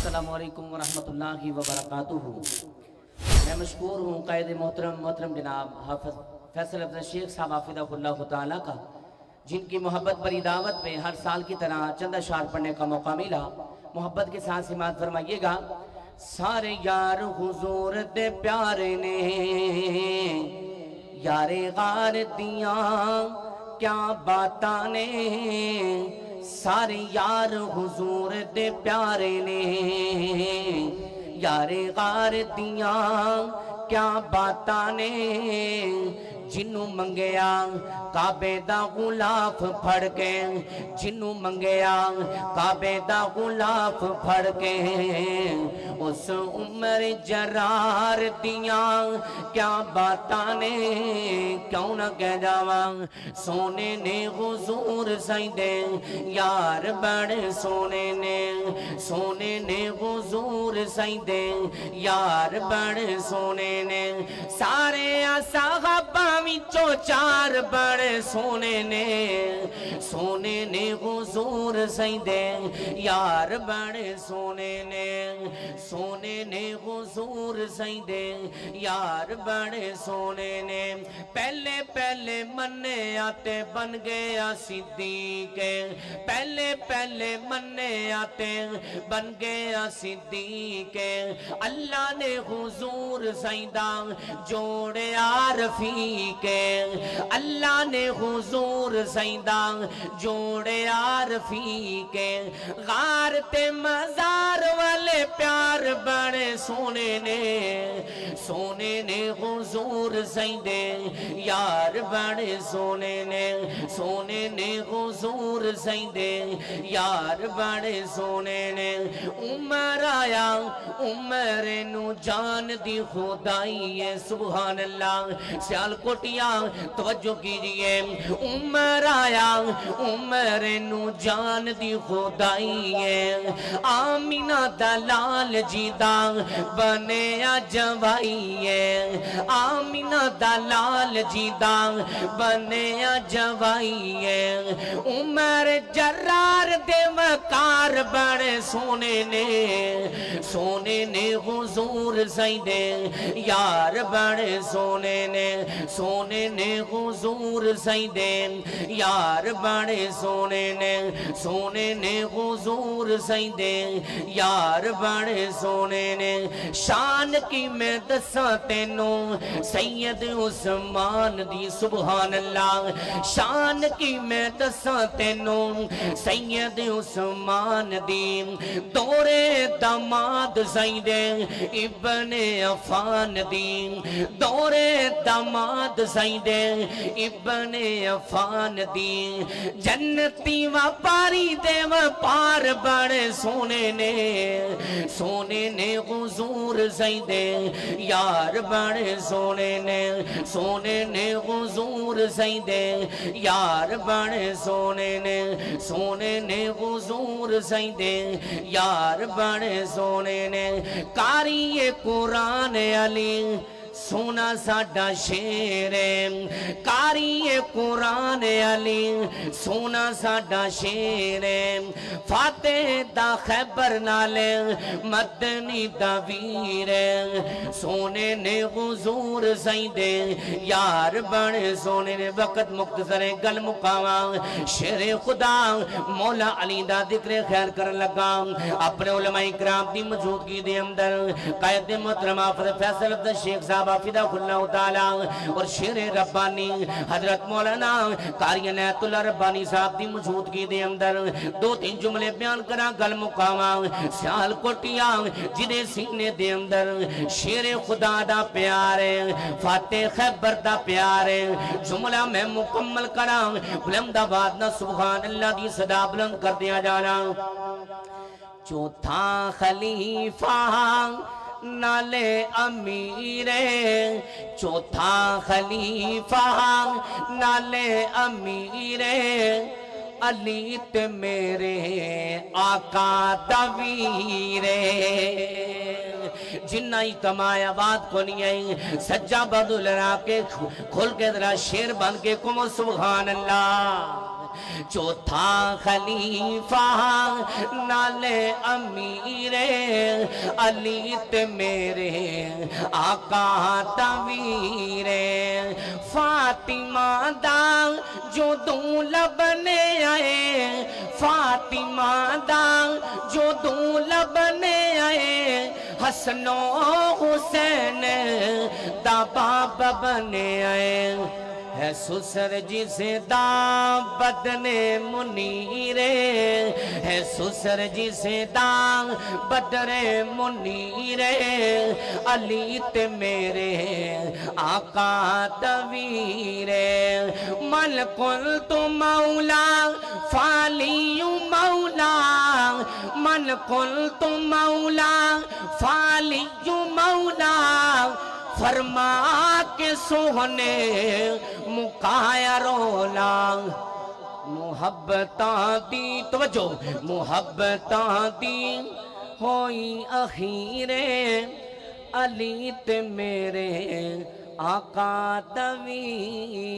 السلام علیکم ورحمۃ اللہ وبرکاتہ۔ میں مشکور ہوں قائد محترم جناب حافظ فیصل افضل شیخ صاحب حافظہ اللہ تعالیٰ کا، جن کی محبت بری دعوت پہ ہر سال کی طرح چند اشعار پڑھنے کا موقع ملا۔ محبت کے ساتھ سماعت فرمائیے گا۔ سارے یار حضور دے پیارے نے، یارے غار دیاں کیا باتاں نے، سارے یار حضور دے پیارے نے، یارے غار دیاں کیا باتاں نے، جنوں منگیا کعبے دا غلاف پھڑ کے، جنوں منگیا کعبے دا غلاف پھڑ کے، اس عمر جرار دیاں کیا باتاں نے، کیوں نہ کہہ جاواں سونے نے حضور سیندے یار بڑے سونے نے، سونے نے حضور سیندے یار بڑے سونے نے، سارے صحابہ وچوں چار بڑے سونے نے، سونے نے حضور سیندے یار بڑے سونے نے، سونے نے حضور سیندے یار بڑے سونے نے، پہلے پہلے منے آتے بن گیا صدیق، پہلے پہلے منے آتے بن گیا صدیق، اللہ نے حضور سیندہ جوڑے عارفی کے، اللہ نے حضور سیندہ جوڑے عارفی کے، غار تے مزار والے پیار بڑے سونے نے، سونے نے حضور سیندے یار بڑے سونے نے، سونے نے حضور سیندے یار بڑے سونے نے، عمر آیا عمر نو جان دی خدائی ہے، سبحان اللہ، سیال کوٹیاں توجہ کیجئے، عمر آیا عمر نو جان دی خدائی ہے، آمینہ دلال جیدہ بنیا جوائی ہے، آمینہ دلال جیدہ بنیا جوائی ہے، عمر جرار دے وقار بڑے سونے نے، سونے نے حضور سیندے یار بڑے سونے نے، سونے نے حضور سیندے یار بڑے سونے نے، سونے نے حضور سیندے یار بڑے سونے نے، شان کی میں دساں تینوں سید عثمان دی، سبحان اللہ، شان کی میں دساں تینوں سید عثمان دی، دورے داماد سیدے ابن عفان دی، دورے داماد سیدے ابن عفان دی، جنتی وپاری دے وپار بڑے سونے نے، سونے نے حضور سیندے یار بڑے سونے نے، سونے نے حضور سیندے یار بڑے سونے نے، سونے نے حضور سیندے یار بڑے سونے نے، قاری قرآن علی سونا ساڈا شیر ہے، قاری قرآن علی سونا ساڈا شیر ہے، فاتح دا خیبر نالے مدنی دا ویر ہے، سونے نے حضور سیندے یار بڑے سونے نے، وقت مختصر گل مقاواں، شیر خدا مولا علی دا ذکر خیر کر لگا، اپنے علماء اکرام دی موجودگی دے اندر قائد محترم حافظ فیصل افضل شیخ صاحب حافظہ اللہ تعالیٰ اور شیر ربانی حضرت مولانا قاری عنایت اللہ ربانی صاحب دی موجودگی دے اندر دو تین جملے بیان کرا گل مقاواں، سیال کوٹیاں جدے سینے دے اندر شیر خدا دا پیار ہے، فاتح خیبر دا پیار ہے، جملہ میں مکمل کرا، بلند آباد نہ سبحان اللہ دی صدا بلند کر دیا جانا، چوتھا خلیفہ نالے امیر، چوتھا خلیفہ نالے امیر، علی تے میرے آقا دا ویر، جنہ ہی کمایا بات کو نہیں ہے، سجا بدل را کے کھل کے ذرا شیر بن کے کمو سبحان اللہ، چوتھا خلیفہ نال امیر علی تے میرے آقا تویر فاطمہ دا جو دوں لبنے آئے فاطمہ دا جو دوں لبنے آئے حسن و حسین دا باب بنے آئے ہے سسر جسے دا بدنے منیرے ہے سسر جسے دا بدرے منیرے علی تے میرے آقا تویرے من قلت مولا فالی مولا من قلت مولا فالی مولا فرما کے سوہنے مکایا رولا محبتاں دی توجہ محبتاں دی ہوئی اخیرے علی تے میرے آقا تویر